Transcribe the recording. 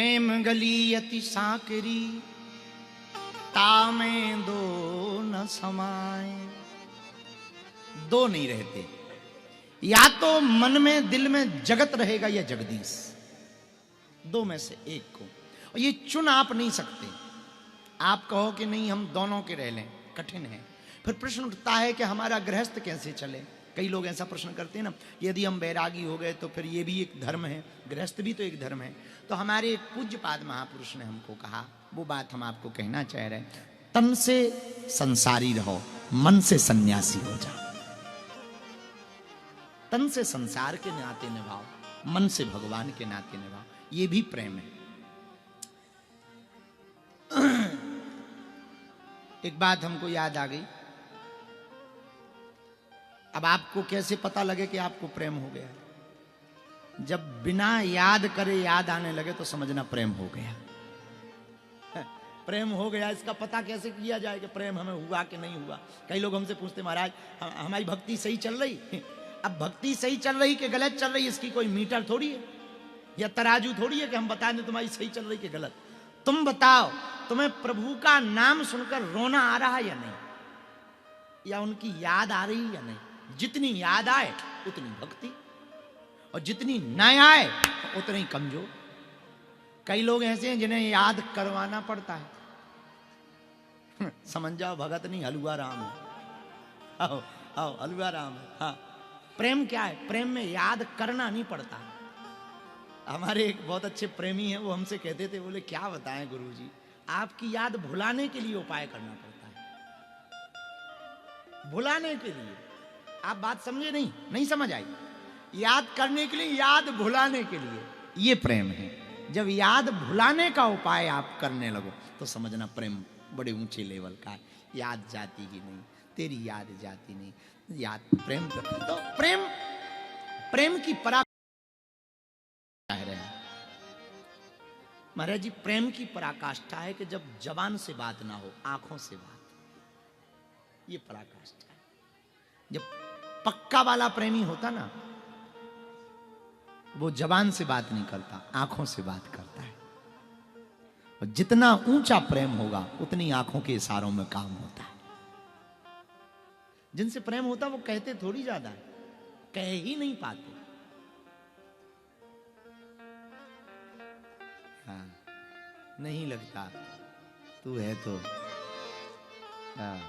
प्रेम गली अति साकरी, तामे दो न समाए। दो नहीं रहते, या तो मन में दिल में जगत रहेगा या जगदीश, दो में से एक को। और ये चुन आप नहीं सकते। आप कहो कि नहीं हम दोनों के रह लें, कठिन है। फिर प्रश्न उठता है कि हमारा गृहस्थ कैसे चले। कई लोग ऐसा प्रश्न करते हैं ना, यदि हम बैरागी हो गए तो फिर ये भी एक धर्म है, गृहस्थ भी तो एक धर्म है। तो हमारे एक पूज्यपाद महापुरुष ने हमको कहा, वो बात हम आपको कहना चाह रहे हैं, तन से संसारी रहो, मन से सन्यासी हो जाओ। तन से संसार के नाते निभाओ, मन से भगवान के नाते निभाओ, ये भी प्रेम है। एक बात हमको याद आ गई। अब आपको कैसे पता लगे कि आपको प्रेम हो गया? जब बिना याद करे याद आने लगे तो समझना प्रेम हो गया। प्रेम हो गया, इसका पता कैसे किया जाए कि प्रेम हमें हुआ कि नहीं हुआ? कई लोग हमसे पूछते, महाराज हमारी भक्ति सही चल रही? अब भक्ति सही चल रही कि गलत चल रही, इसकी कोई मीटर थोड़ी है या तराजू थोड़ी है कि हम बता दें तुम्हारी सही चल रही कि गलत। तुम बताओ, तुम्हें प्रभु का नाम सुनकर रोना आ रहा है या नहीं, या उनकी याद आ रही या नहीं? जितनी याद आए उतनी भक्ति, और जितनी न आए उतनी ही कमजोर। कई लोग ऐसे हैं जिन्हें याद करवाना पड़ता है। समझ जाओ भगत नहीं, हलुआ राम है। आओ आओ, हलुआ राम है। हाँ, प्रेम क्या है? प्रेम में याद करना नहीं पड़ता। हमारे एक बहुत अच्छे प्रेमी हैं, वो हमसे कहते थे, बोले क्या बताएं गुरुजी, आपकी याद भुलाने के लिए उपाय करना पड़ता है। भुलाने के लिए, आप बात समझे? नहीं समझ आई। याद करने के लिए, याद भुलाने के लिए, ये प्रेम है। जब याद भुलाने का उपाय आप करने लगो तो समझना प्रेम बड़े ऊंचे लेवल का है। याद जाती ही नहीं, तेरी याद जाती नहीं, याद प्रेम कर। तो प्रेम की पराकाष्ठा है महाराज जी। प्रेम की पराकाष्ठा है कि जब जबान से बात ना हो, आंखों से बात, ये पराकाष्ठा है। जब पक्का वाला प्रेमी होता ना, वो जबान से बात नहीं करता, आंखों से बात करता है। और जितना ऊंचा प्रेम होगा उतनी आंखों के इशारों में काम होता है। जिनसे प्रेम होता वो कहते थोड़ी ज्यादा, कह ही नहीं पाते। हाँ, नहीं लगता तू है तो। हाँ।